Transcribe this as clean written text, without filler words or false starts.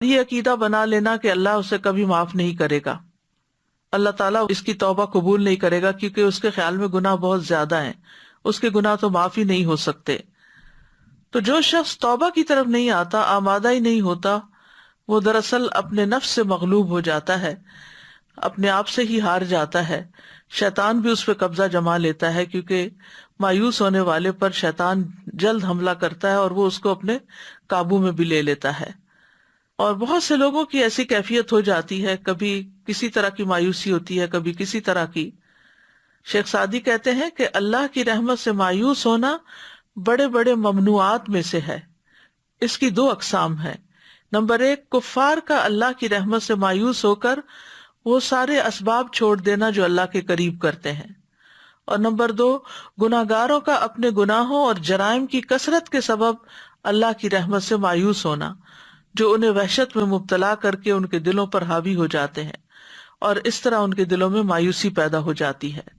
یہ عقیدہ بنا لینا کہ اللہ اسے کبھی معاف نہیں کرے گا، اللہ تعالیٰ اس کی توبہ قبول نہیں کرے گا، کیونکہ اس کے خیال میں گناہ بہت زیادہ ہیں، اس کے گناہ تو معاف ہی نہیں ہو سکتے۔ تو جو شخص توبہ کی طرف نہیں آتا، آمادہ ہی نہیں ہوتا، وہ دراصل اپنے نفس سے مغلوب ہو جاتا ہے، اپنے آپ سے ہی ہار جاتا ہے، شیطان بھی اس پہ قبضہ جما لیتا ہے، کیونکہ مایوس ہونے والے پر شیطان جلد حملہ کرتا ہے اور وہ اس کو اپنے قابو میں بھی لے لیتا ہے۔ اور بہت سے لوگوں کی ایسی کیفیت ہو جاتی ہے، کبھی کسی طرح کی مایوسی ہوتی ہے، کبھی کسی طرح کی۔ شیخ سعدی کہتے ہیں کہ اللہ کی رحمت سے مایوس ہونا بڑے بڑے ممنوعات میں سے ہے۔ اس کی دو اقسام ہیں۔ نمبر ایک، کفار کا اللہ کی رحمت سے مایوس ہو کر وہ سارے اسباب چھوڑ دینا جو اللہ کے قریب کرتے ہیں، اور نمبر دو، گناہگاروں کا اپنے گناہوں اور جرائم کی کثرت کے سبب اللہ کی رحمت سے مایوس ہونا، جو انہیں وحشت میں مبتلا کر کے ان کے دلوں پر حاوی ہو جاتے ہیں، اور اس طرح ان کے دلوں میں مایوسی پیدا ہو جاتی ہے۔